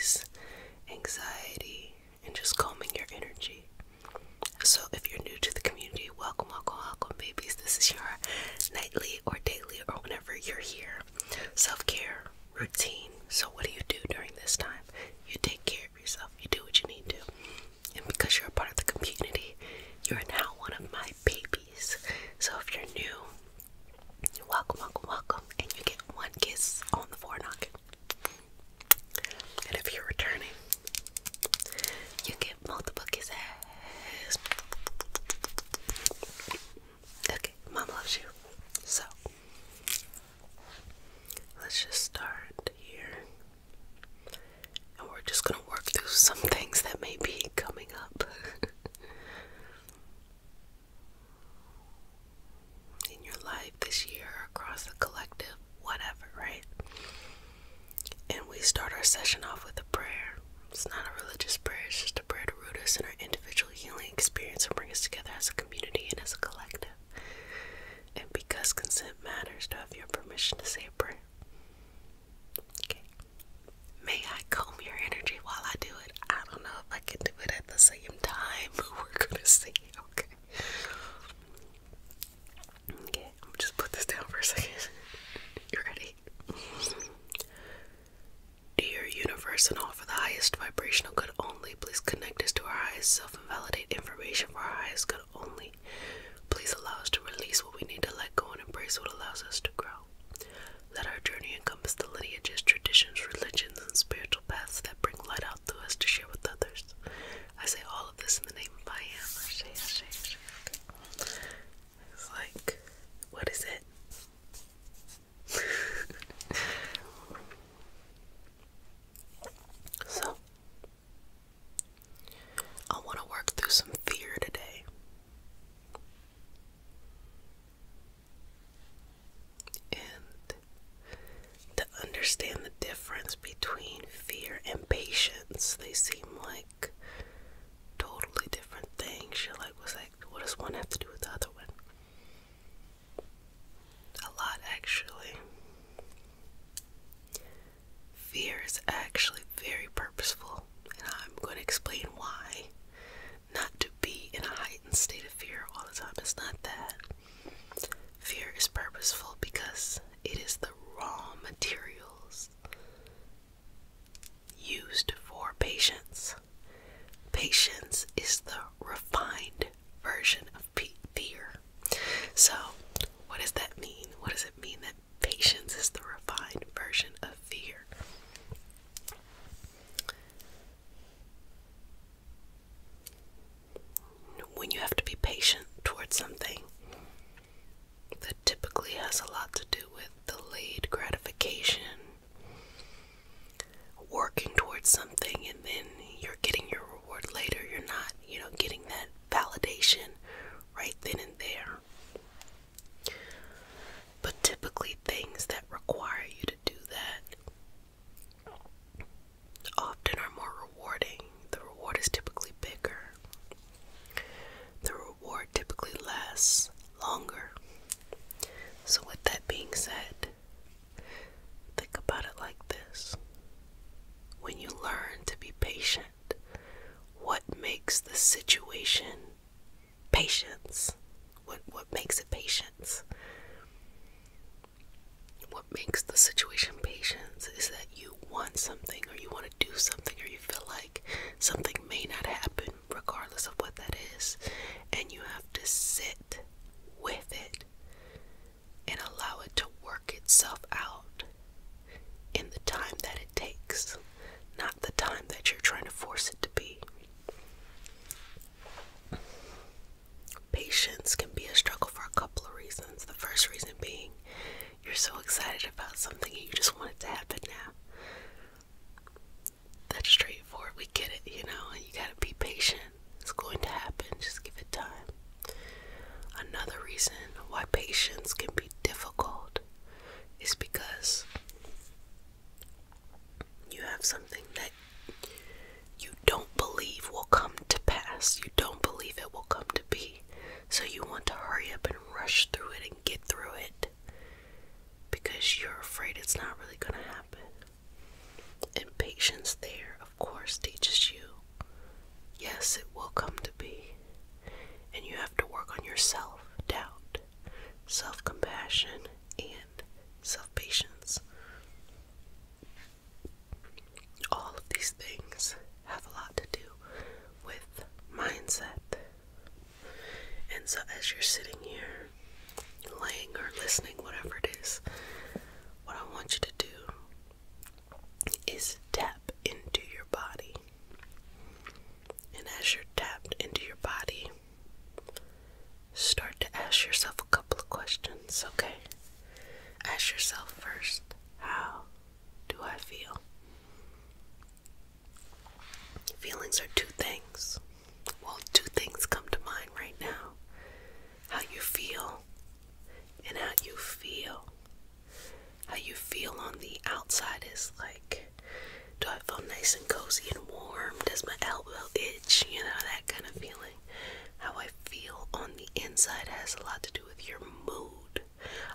release anxiety and just calming your energy. So if you're new to the community, welcome, welcome, welcome, babies. This is your nightly or daily or whenever you're here self-care routine. So what do you do during this time? You take care of yourself. You do what you need to. And because you're a part of the community, you're now one of my babies. So if you're new, welcome, welcome, welcome. And you get one kiss on the foreknock. And if you're returning, you get multiple kisses. Okay, Mom loves you. So, let's just start here. And we're just going to work through some things that may be coming up in your life this year, across the collective, whatever, right? And we start our session off with a prayer. It's not a religious prayer, it's just a prayer to root us in our individual healing experience and bring us together as a community and as a collective. And because consent matters, to have your permission to say a prayer. Okay. May I comb your energy while I do it? I don't know if I can do it at the same time. We're gonna see. Okay. Okay, I'm gonna just put this down for a second. You ready? Dear universe and all for the highest vibrational good only, please connect us to our highest self and validate information for our highest good only. Please allow us to release what we need to let go and embrace what allows us to grow. Let our journey encompass the lineages, traditions, religions, and spiritual paths that bring light out through us to share with others. I say all of this in the name of I am. Lashea, Lashea, Lashea. Okay. It's like, what is it? So, I want to work through some fear today. And to understand the difference between fear and patience, they seem like totally different things. You're like, what does one have to do with the other one? A lot, actually. Fear is actually very purposeful, and I'm going to explain why. Not to be in a heightened state of fear all the time. It's not that. Fear is purposeful because it is the raw materials used for patience. Patience is the refined version of fear. So, what does that mean? What does it mean that patience is the refined version of fear? When you have to be patient towards something, that typically has a lot to do with delayed gratification, working towards something and then you're getting your reward later. You're not, getting that validation right then and there. But typically things that require you to do that often are more rewarding. The reward is typically bigger. The reward typically lasts longer. So with that being said, think about it like this. When you learn to be patient, what makes the situation patience? What makes it patience? What makes the situation patience is that you want something, or you want to do something, or you feel like something may not happen regardless of what that is, and you have to sit with it and allow it to work itself out in the time that it takes, not the time that you're trying to force it to be. Patience can be a struggle for a couple of reasons. The first reason being you're so excited about something and you just want it to happen now. That's straightforward. We get it, and you gotta be patient. It's going to happen. Just give it time. Another reason why patience can be difficult is because you have something that you don't believe will come to pass. You don't believe it will come to be. So you want to hurry up and rush through it and get through it because you're afraid it's not really going to happen. And patience there these things have a lot to do with mindset. And so as you're sitting here, laying or listening, whatever it is, what I want you to do is tap into your body. And as you're tapped into your body, start to ask yourself a couple of questions, okay? Ask yourself first, how do I feel? Feelings are two things. Well, two things come to mind right now. How you feel and how you feel. How you feel on the outside is like, do I feel nice and cozy and warm? Does my elbow itch? You know, that kind of feeling. How I feel on the inside has a lot to do with your mood.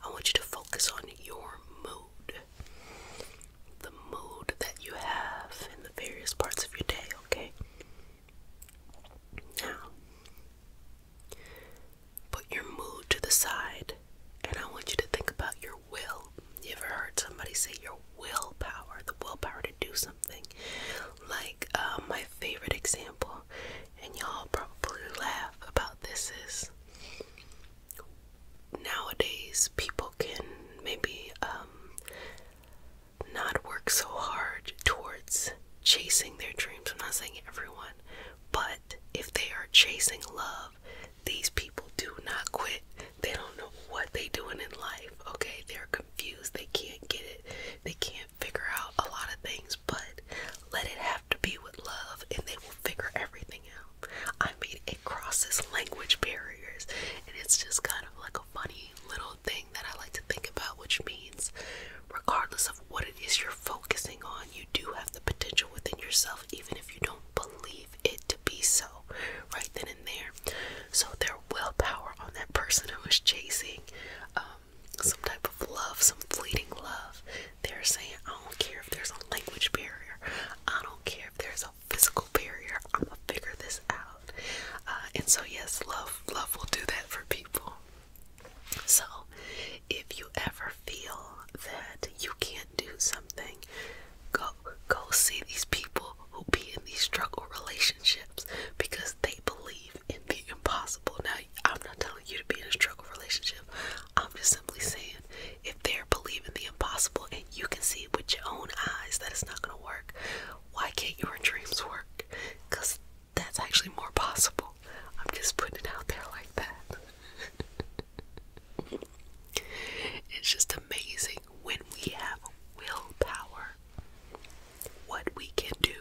I want you to focus on your mood. The mood that you have in the various parts of your day, okay? Now, put your mood to the side, and I want you to think about your will. You ever heard somebody say your willpower, the willpower to do something? Like, my favorite example, and y'all probably laugh about this, is nowadays people can maybe not work so hard towards chasing their dreams. I'm not saying everyone, but if they are chasing love, these people do not quit. They don't know what they're doing in life, okay? They're confused. They can't get it. They can't figure out a lot of things, but let it have to be with love and they will figure everything out. I mean, it crosses language barriers, and it's just kind of like a funny little thing that I like to think about, which means regardless of what it is you're focusing on, you do have the potential within yourself, even if you don't believe it to be so, right then and there. So their willpower on that person who is chasing some type of love, some fleeting love, they're saying, I don't care if there's a language barrier, I don't care if there's a physical barrier, I'm gonna figure this out. And so yes, love will do that for people. So if you ever feel that you can't do something, go see these people who be in these struggle relationships, because they believe in the impossible. Now, I'm not telling you to be in a struggle relationship. I'm just simply saying, if they're believing the impossible and you can see with your own eyes that it's not going to work, why can't your dreams work? Because that's actually more possible. I'm just putting it out there like that. It's just amazing when we have willpower, what we can do.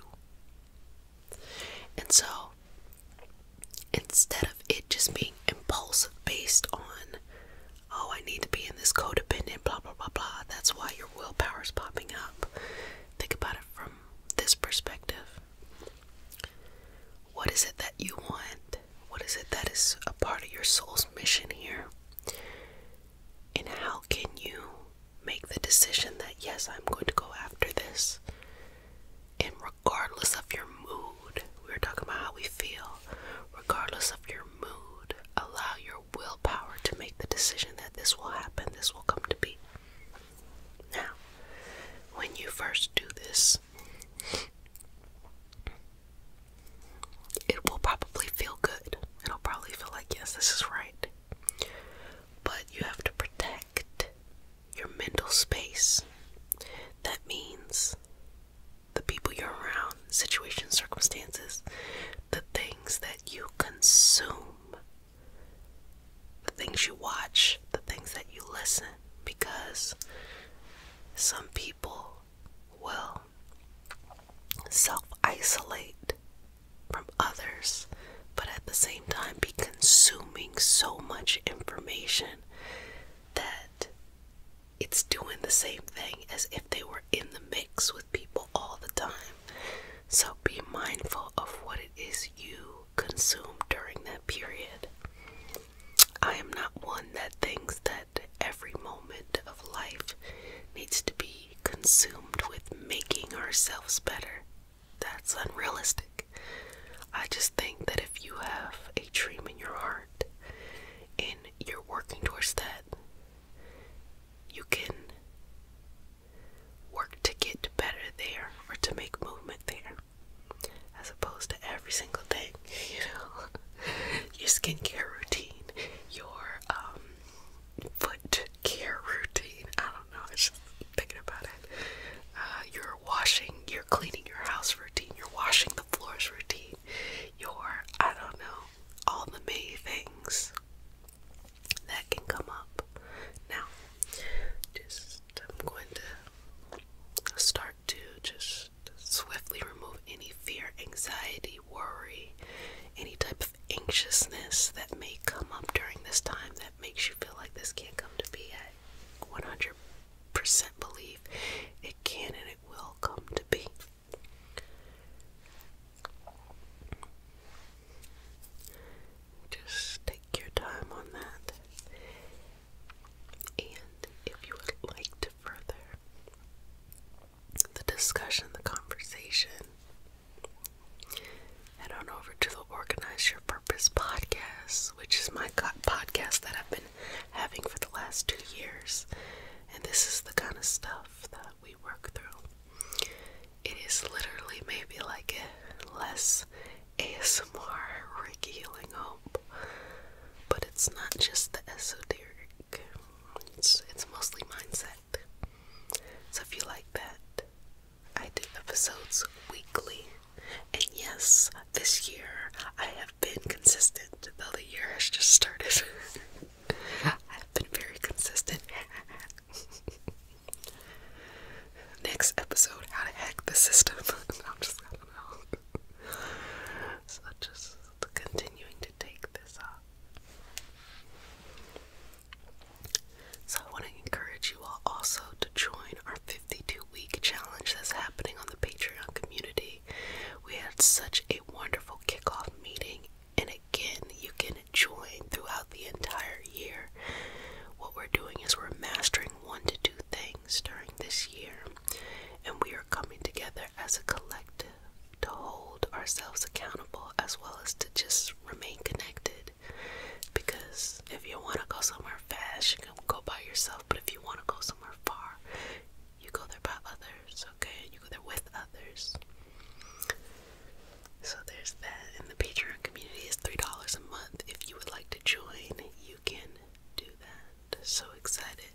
And so, instead of it just being impulsive based on, oh, I need to be in this codependent, blah, blah, blah, blah, that's why your willpower is popping up. Think about it from this perspective. What is it that you want? What is it that is a part of your soul's mission here? And how can you make the decision that, yes, I'm going to go after this? And regardless of your mood, we were talking about how we feel, regardless of your mood, allow your willpower to make the decision that this will happen, this will come to be. Now, when you first do this, it will probably feel good. It'll probably feel like, yes, this is right. But you have to protect your mental space. That means the people you're around, situations, circumstances, the things that you consume, the things you watch, the things that you listen, because some people will self-isolate from others, but at the same time be consuming so much information that it's doing the same thing as if they were in the mix with people all the time. So be mindful of what it is you consume during that period. I am not one that thinks that every moment of life needs to be consumed with making ourselves better. That's unrealistic. I just think that if you have a dream in your heart and you're working towards that, you can work to get better there or to make movement there. cleaning your house routine, your washing the floors routine, your, I don't know, all the many things that can come up. Now, I'm going to start to just swiftly remove any fear, anxiety, worry, any type of anxiousness that may come up during this time that makes you feel like this can't come to be. I 100% believe it can and it will come to be. Just take your time on that. And if you would like to further the discussion, the conversation, head on over to the Organize Your Purpose podcast, which is my podcast that I've been having for the last 2 years. And this is the kind of stuff that we work through. It is literally maybe like a less ASMR Reiki Healing Hope, but it's not just the esoteric. It's mostly mindset. So if you like that, I do episodes weekly. And yes, this year I have been consistent, though the year has just started. I've been very consistent. Next episode, how to hack the system. I don't know. So just continuing to take this up. So I want to encourage you all also to join our 52-week challenge that's happening on the Patreon community. We had such a wonderful kickoff meeting, and again, you can join throughout the entire year. What we're doing is we're mastering 1 to 2 things during this year, and we are coming together as a collective to hold ourselves accountable as well as to just remain connected. Because if you want to go somewhere fast, you can go by yourself, but if you want to go somewhere far, you go there by others, okay? You go there with others. So there's that, and the Patreon community is $3 a month. If you would like to join, you can do that. So excited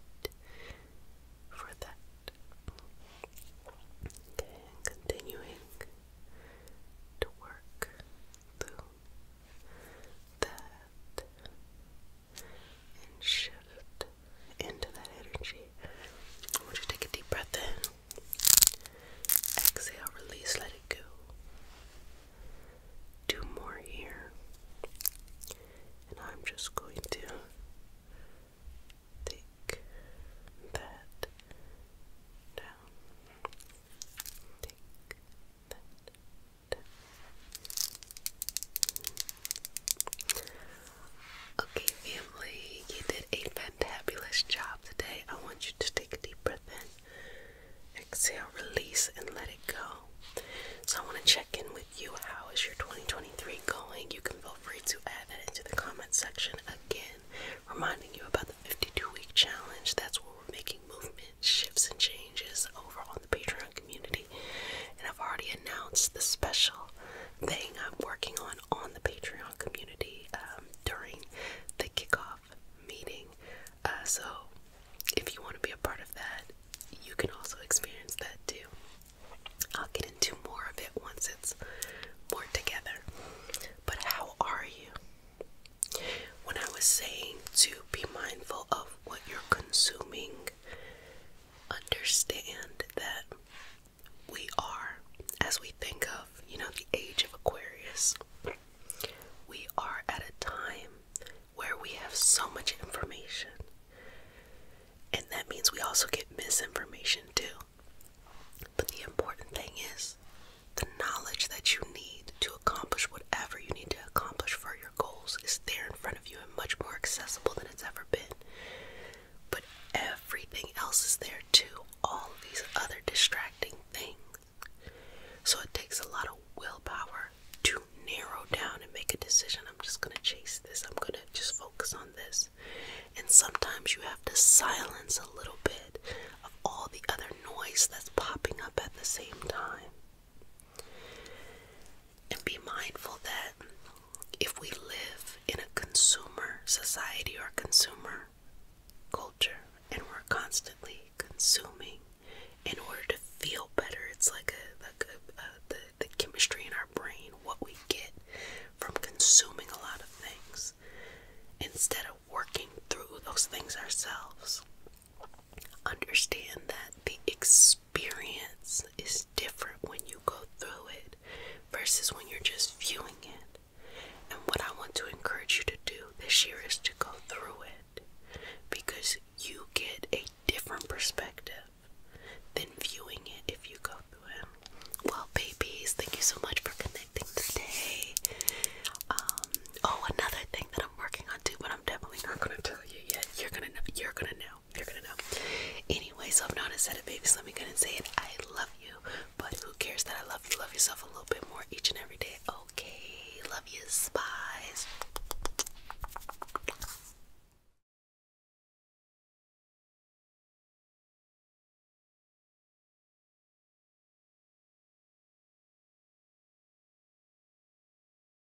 for that. Okay, continuing to work through that and shift into that energy. I want you to take a deep breath in. Exhale, release, let it go. Do more here. And I'm just going to take that down. Take that down. Okay, family, you did a fantabulous job today. I want you to take a deep breath in. Exhale, release, and let it go. So I want to check in with you. How is your 2023 going? You can feel free to add that into the comment section. Again, reminding you about the 52-week challenge. That's where we're making movement, shifts, and changes over on the Patreon community. And I've already announced the special thing I'm working on the Patreon community during the kickoff meeting. So if you want to be a part of that, you can also experience that too. I'll get into more of it once it's more together. But how are you? When I was saying to be mindful of what you're consuming, understand that we are, as we think of, the age of Aquarius, we are at a time where we have so much information. And that means we also get misinformation too. But the important thing is the knowledge that you need to accomplish whatever you need to accomplish for your goals is there in front of you and much more accessible than it's ever been. But everything else is there too. All of these other distracting things. So it takes a lot of willpower to narrow down and make a decision. I'm just going to chase this. I'm going to just focus on this. And sometimes you have to silence a little bit of all the other noise that's popping up at the same time. And be mindful that if we live in a consumer society or consumer culture, and we're constantly consuming in order to feel better, it's like a you so much for connecting today. Oh, another thing that I'm working on too, but I'm definitely not gonna tell you yet. You're gonna know. You're gonna know. You're gonna know. Anyway, so if not, I said it, baby. So let me go and say it. I love you, but who cares that I love you? Love yourself a little bit more each and every day. Okay, love you. Bye.